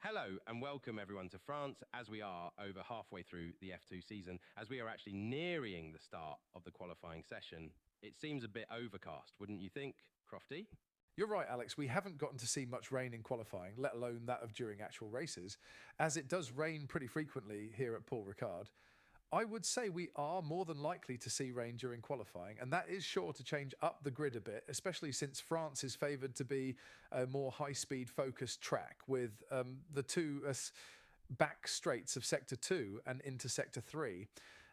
Hello and welcome everyone to France as we are over halfway through the F2 season, as we are actually nearing the start of the qualifying session. It seems a bit overcast, wouldn't you think, Crofty? You're right, Alex. We haven't gotten to see much rain in qualifying, let alone that of during actual races, as it does rain pretty frequently here at Paul Ricard. I would say we are more than likely to see rain during qualifying, and that is sure to change up the grid a bit, especially since France is favoured to be a more high-speed focused track with the two back straights of Sector 2 and into Sector 3.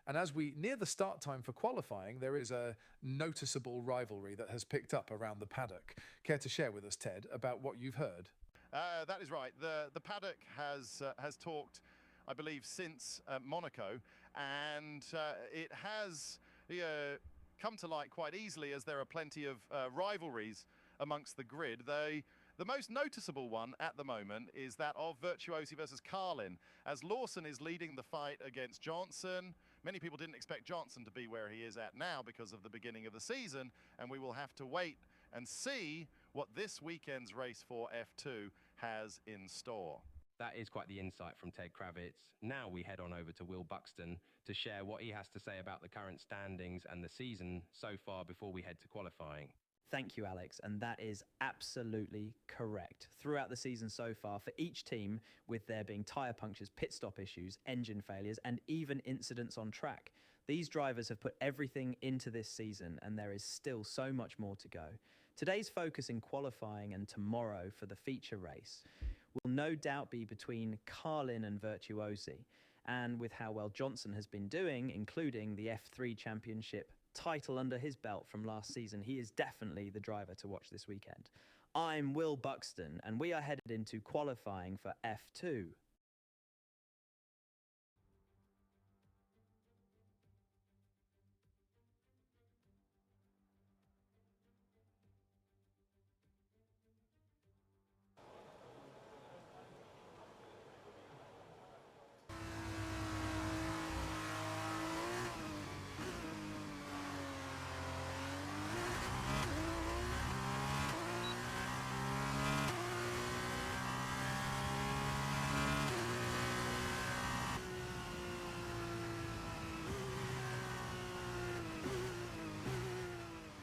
And as we near the start time for qualifying, there is a noticeable rivalry that has picked up around the paddock. Care to share with us, Ted, about what you've heard? That is right. The paddock has talked, I believe, since Monaco, and it has come to light quite easily as there are plenty of rivalries amongst the grid. The most noticeable one at the moment is that of Virtuosi versus Carlin, as Lawson is leading the fight against Johnson. Many people didn't expect Johnson to be where he is at now because of the beginning of the season, and we will have to wait and see what this weekend's race for F2 has in store. That is quite the insight from Ted Kravitz. Now we head on over to Will Buxton to share what he has to say about the current standings and the season so far before we head to qualifying. Thank you, Alex, and that is absolutely correct. Throughout the season so far, for each team, with there being tyre punctures, pit stop issues, engine failures, and even incidents on track, these drivers have put everything into this season, and there is still so much more to go. Today's focus in qualifying and tomorrow for the feature race will no doubt be between Carlin and Virtuosi, and with how well Johnson has been doing, including the F3 Championship title under his belt from last season, he is definitely the driver to watch this weekend. I'm Will Buxton, and we are headed into qualifying for F2.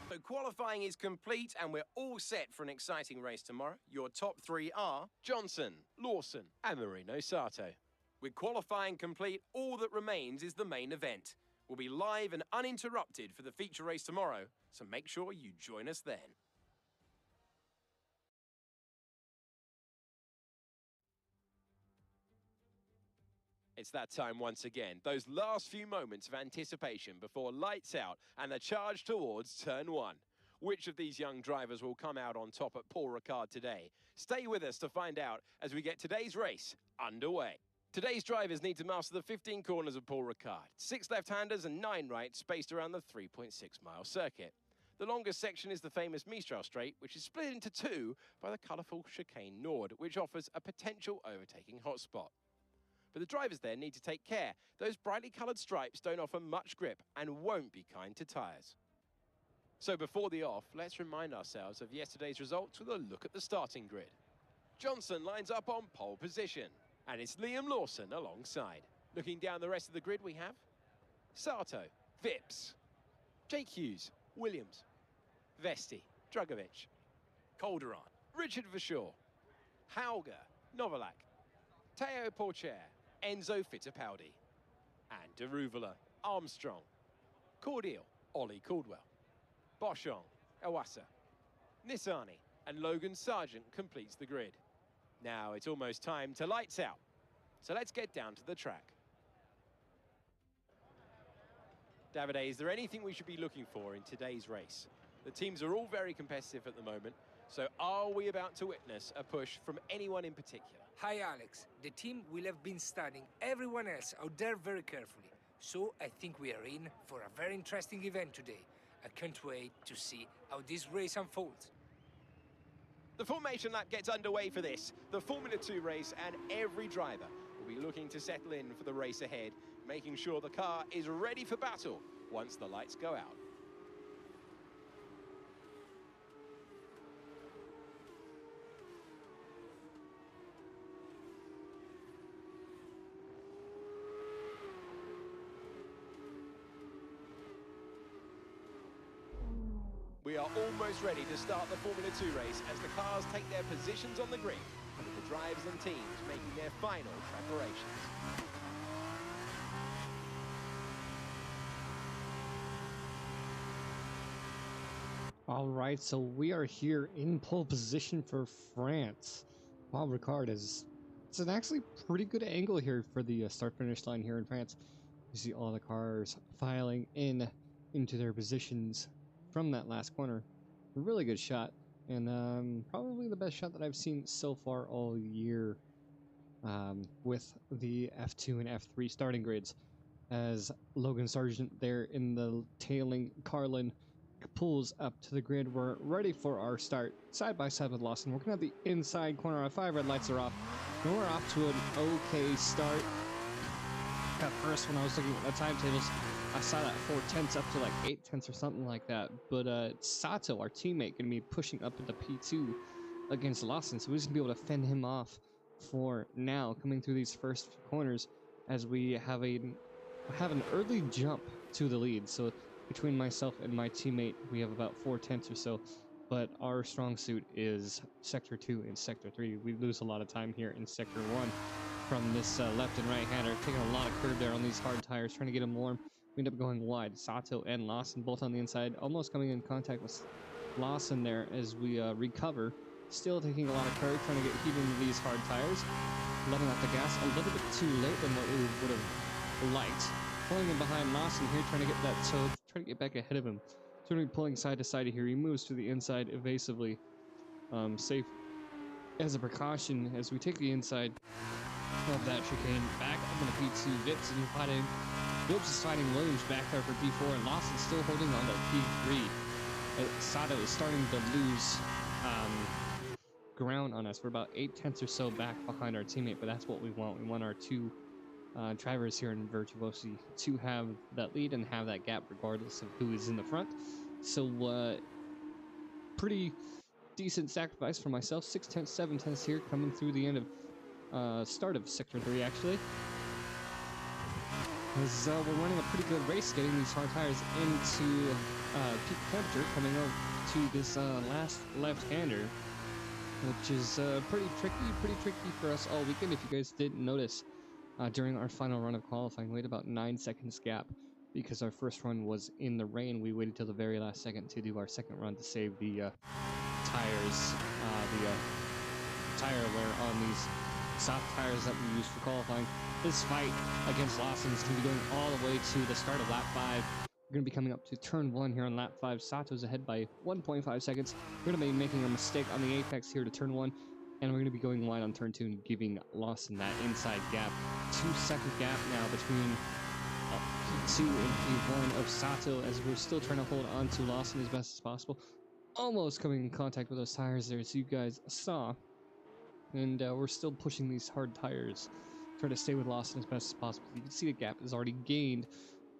So qualifying is complete and we're all set for an exciting race tomorrow. Your top three are Johnson, Lawson and Marino Sato. With qualifying complete, all that remains is the main event. We'll be live and uninterrupted for the feature race tomorrow, so make sure you join us then. It's that time once again, those last few moments of anticipation before lights out and the charge towards turn one. Which of these young drivers will come out on top at Paul Ricard today? Stay with us to find out as we get today's race underway. Today's drivers need to master the 15 corners of Paul Ricard, 6 left-handers and 9 rights spaced around the 3.6-mile circuit. The longest section is the famous Mistral Straight, which is split into two by the colourful chicane Nord, which offers a potential overtaking hotspot. But the drivers there need to take care. Those brightly coloured stripes don't offer much grip and won't be kind to tyres. So before the off, let's remind ourselves of yesterday's results with a look at the starting grid. Johnson lines up on pole position, and it's Liam Lawson alongside. Looking down the rest of the grid, we have Sato, Vips, Jake Hughes, Williams, Vesti, Drugovic, Calderon, Richard Verschoor, Hauger, Novalak, Teo Porcher, Enzo Fittipaldi, and Deruvala, Armstrong, Cordial, Ollie Caldwell, Boschong, Awasa, Nissani, and Logan Sargent completes the grid. Now it's almost time to lights out, so let's get down to the track. Davide, is there anything we should be looking for in today's race? The teams are all very competitive at the moment, so are we about to witness a push from anyone in particular? Hi Alex, the team will have been studying everyone else out there very carefully, so I think we are in for a very interesting event today. I can't wait to see how this race unfolds. The formation lap gets underway for this, the Formula 2 race, and every driver will be looking to settle in for the race ahead, making sure the car is ready for battle once the lights go out. we are almost ready to start the Formula 2 race as the cars take their positions on the grid, and with the drivers and teams making their final preparations. All right, so we are here in pole position for France. Paul Ricard is... It's an actually pretty good angle here for the start-finish line here in France. You see all the cars filing into their positions from that last corner. Really good shot, and probably the best shot that I've seen so far all year with the F2 and F3 starting grids. As Logan Sargent there in the tailing Carlin pulls up to the grid. We're ready for our start, side by side with Lawson. We're gonna have the inside corner. Our 5 red lights are off, and we're off to an okay start. At first, when I was looking at the timetables, I saw that 4/10 up to like 8/10 or something like that. But Sato, our teammate, gonna be pushing up into P2 against Lawson, so we're just gonna be able to fend him off for now, coming through these first few corners as we have an early jump to the lead. So between myself and my teammate, we have about 4/10 or so, but our strong suit is Sector 2 and Sector 3. We lose a lot of time here in Sector 1 from this left and right-hander, taking a lot of curb there on these hard tires, trying to get him warm. We end up going wide. Sato and Lawson both on the inside, almost coming in contact with Lawson there as we recover. Still taking a lot of curb, trying to get heat into these hard tires, letting out the gas a little bit too late than what we would have liked. Pulling in behind Lawson here, trying to get that toe, trying to get back ahead of him. So we're pulling side to side here. He moves to the inside evasively, safe as a precaution as we take the inside of that chicane back up into P2. Vips and fighting. Vips is fighting Williams back there for P4, and Lawson still holding on to P3. Sato is starting to lose ground on us. We're about 8/10 or so back behind our teammate, but that's what we want. We want our two drivers here in Virtuosi to have that lead and have that gap regardless of who is in the front. So pretty decent sacrifice for myself. 6/10, 7/10 here coming through the end of start of Sector 3 actually. As we're running a pretty good race, getting these hard tires into peak temperature, coming up to this last left-hander, which is pretty tricky for us all weekend. If you guys didn't notice, during our final run of qualifying, we had about 9 seconds gap because our first run was in the rain. We waited till the very last second to do our second run to save the tires, tire wear on these soft tires that we used for qualifying. This fight against Lawson is going to be going all the way to the start of lap 5. We're going to be coming up to turn 1 here on lap 5. Sato's ahead by 1.5 seconds. We're going to be making a mistake on the apex here to turn 1. And we're going to be going wide on turn 2 and giving Lawson that inside gap. 2-second gap now between P2 and P1 of Sato as we're still trying to hold on to Lawson as best as possible. Almost coming in contact with those tires there, as you guys saw. And we're still pushing these hard tires, trying to stay with Lawson as best as possible. You can see the gap is already gained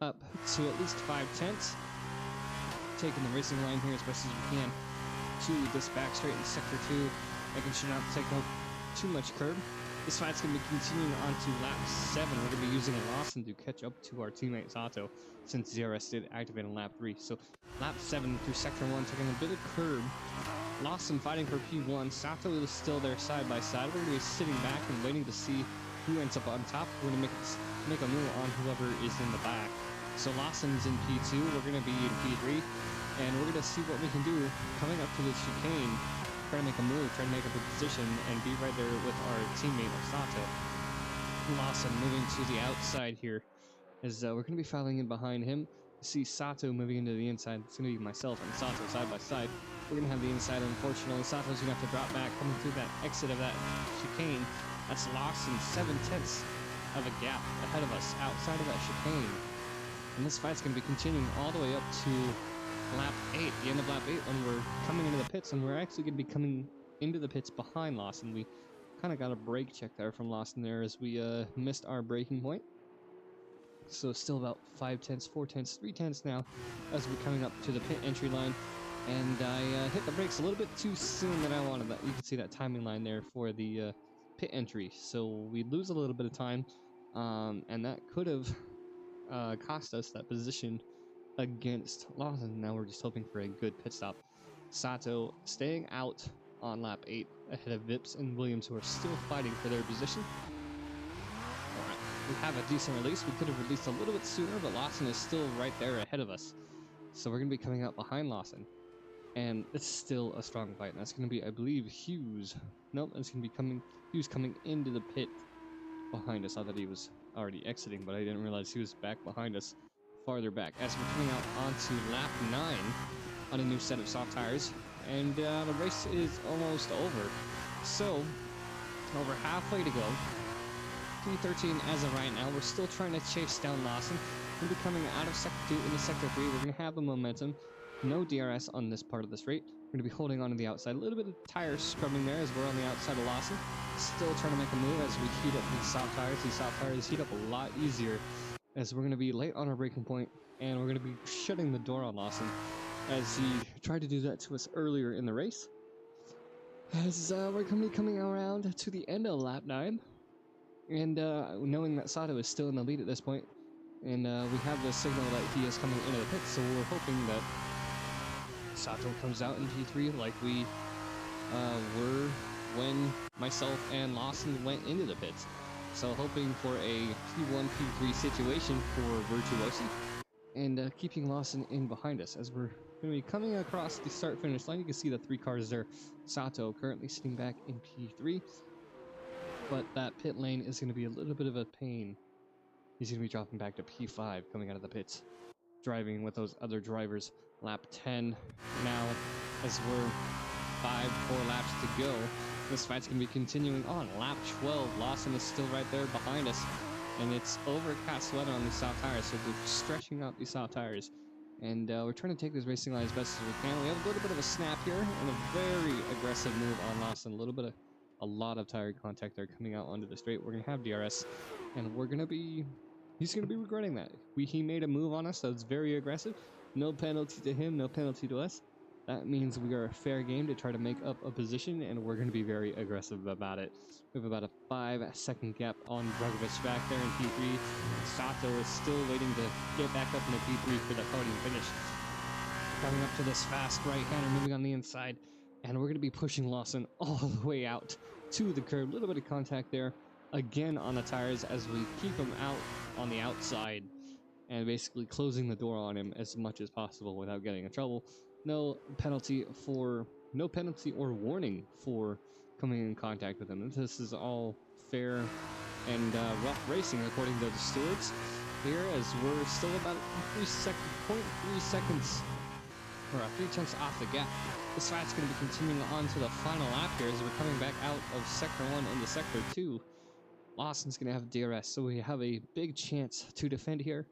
up to at least 5/10. Taking the racing line here as best as we can to this back straight in Sector 2. Making sure not to take up too much curb. This fight's going to be continuing on to lap 7. We're going to be using Lawson to catch up to our teammate Sato since DRS did activate on lap 3. So lap 7 through Sector 1, taking a bit of curb. Lawson fighting for P1. Sato is still there side by side. We're going to be sitting back and waiting to see who ends up on top. We're going to make a move on whoever is in the back. So Lawson's in P2. We're going to be in P3. And we're going to see what we can do coming up to this chicane. Try to make a move, try to make up a position, and be right there with our teammate of Sato. Lawson moving to the outside here, as we're going to be filing in behind him. See Sato moving into the inside. It's going to be myself and Sato side by side. We're going to have the inside, unfortunately. Sato's going to have to drop back, coming through that exit of that chicane. That's Lawson 7/10 of a gap ahead of us, outside of that chicane. And this fight's going to be continuing all the way up to lap 8, the end of lap 8, when we're coming into the pits, and we're actually going to be coming into the pits behind Lawson. We kind of got a brake check there from Lawson there as we missed our braking point. So still about 5/10, 4/10, 3/10 now as we're coming up to the pit entry line. And I hit the brakes a little bit too soon than I wanted. That you can see that timing line there for the pit entry. So we lose a little bit of time, and that could have cost us that position against Lawson. Now we're just hoping for a good pit stop. Sato staying out on lap 8 ahead of Vips and Williams, who are still fighting for their position. Alright, we have a decent release. We could have released a little bit sooner, but Lawson is still right there ahead of us. So we're going to be coming up behind Lawson. And it's still a strong fight. And that's going to be, I believe, Hughes. Nope, it's going to be Hughes coming into the pit behind us. I thought he was already exiting, but I didn't realize he was back behind us, farther back. As we're coming out onto lap 9 on a new set of soft tires. And the race is almost over. So, over halfway to go. P13 as of right now. We're still trying to chase down Lawson. We'll be coming out of Sector 2 into Sector 3. We're going to have the momentum. No DRS on this part of the straight. We're going to be holding on to the outside. A little bit of tire scrubbing there as we're on the outside of Lawson. Still trying to make a move as we heat up these soft tires. These soft tires heat up a lot easier as we're going to be late on our braking point. And we're going to be shutting the door on Lawson as he tried to do that to us earlier in the race. As we're going to be coming around to the end of lap 9. And knowing that Sato is still in the lead at this point. And we have the signal that he is coming into the pit. So we're hoping that Sato comes out in P3 like we were when myself and Lawson went into the pits. So hoping for a P1, P3 situation for Virtuosi and keeping Lawson in behind us as we're going to be coming across the start-finish line. You can see the 3 cars there. Sato currently sitting back in P3, but that pit lane is going to be a little bit of a pain. He's going to be dropping back to P5 coming out of the pits, driving with those other drivers. Lap 10 now as we're 4 laps to go. This fight's going to be continuing on. Lap 12, Lawson is still right there behind us. And it's overcast weather on these soft tires, so we're stretching out these soft tires. And we're trying to take this racing line as best as we can. We have a little bit of a snap here and a very aggressive move on Lawson. A lot of tire contact there coming out onto the straight. We're going to have DRS, and he's going to be regretting that. He made a move on us that was very aggressive. No penalty to him, no penalty to us. That means we are a fair game to try to make up a position, and we're going to be very aggressive about it. We have about a 5-second gap on Dragovic back there in P3. Sato is still waiting to get back up into P3 for the podium finish. Coming up to this fast right-hander, moving on the inside, and we're going to be pushing Lawson all the way out to the curb. A little bit of contact there, again on the tires as we keep him out on the outside and basically closing the door on him as much as possible without getting in trouble. No penalty or warning for coming in contact with him. This is all fair and rough racing according to the stewards here, as we're still about 0.3 seconds or 3/10 off the gap. This fight's going to be continuing on to the final lap here as we're coming back out of Sector 1 into Sector 2. Lawson's going to have DRS, so we have a big chance to defend here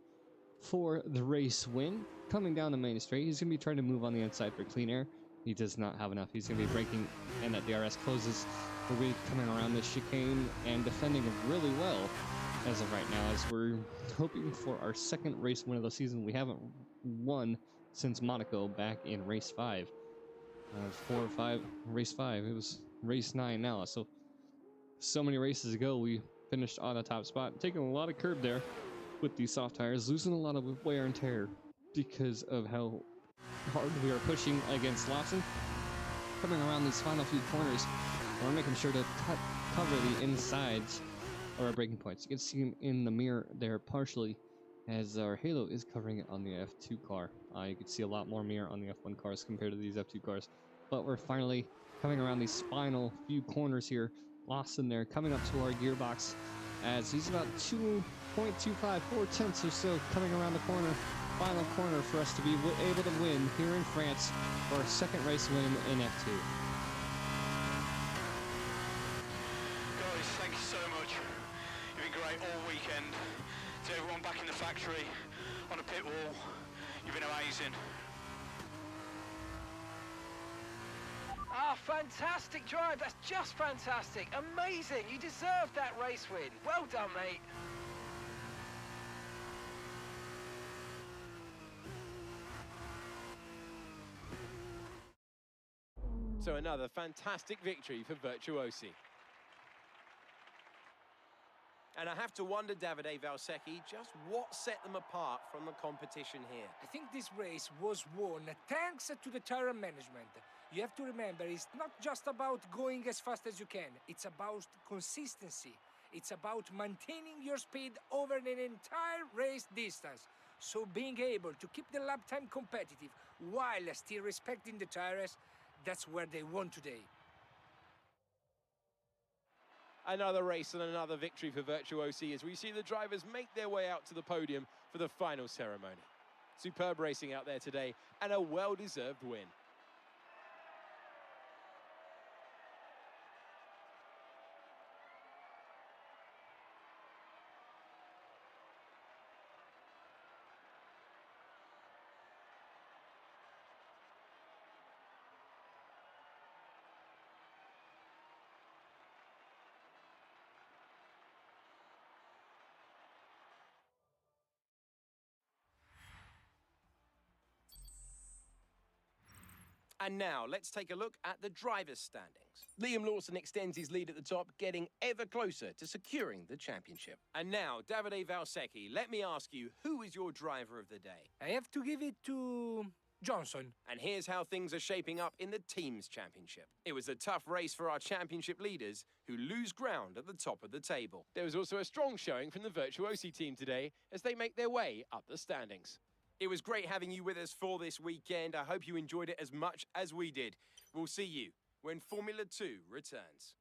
for the race win. Coming down the main straight, he's going to be trying to move on the inside for clean air. He does not have enough. He's going to be braking, and that DRS closes. We're going to be coming around this chicane and defending really well as of right now, as we're hoping for our second race win of the season. We haven't won since Monaco back in race 5. 4 or 5, race 5. It was race 9 now. So many races ago, we finished on the top spot, taking a lot of curb there with these soft tires, losing a lot of wear and tear because of how hard we are pushing against Lawson. Coming around these final few corners, we're making sure to cover the insides of our braking points. You can see him in the mirror there partially, as our halo is covering it on the F2 car. You can see a lot more mirror on the F1 cars compared to these F2 cars. But we're finally coming around these final few corners here. Lawson there coming up to our gearbox as he's about 2.25, 4/10 or so coming around the corner. Final corner for us to be able to win here in France for our second race win in F2. Guys, thank you so much. You've been great all weekend. To everyone back in the factory, on the pit wall, you've been amazing. Ah, fantastic drive. That's just fantastic. Amazing. You deserve that race win. Well done, mate. So another fantastic victory for Virtuosi. And I have to wonder, Davide Valsecchi, just what set them apart from the competition here. I think this race was won thanks to the tire management. You have to remember, it's not just about going as fast as you can. It's about consistency. It's about maintaining your speed over an entire race distance. So being able to keep the lap time competitive while still respecting the tires, that's where they won today. Another race and another victory for Virtuosi as we see the drivers make their way out to the podium for the final ceremony. Superb racing out there today and a well-deserved win. And now, let's take a look at the drivers' standings. Liam Lawson extends his lead at the top, getting ever closer to securing the championship. And now, Davide Valsecchi, let me ask you, who is your driver of the day? I have to give it to Johnson. And here's how things are shaping up in the team's championship. It was a tough race for our championship leaders, who lose ground at the top of the table. There was also a strong showing from the Virtuosi team today, as they make their way up the standings. It was great having you with us for this weekend. I hope you enjoyed it as much as we did. We'll see you when Formula 2 returns.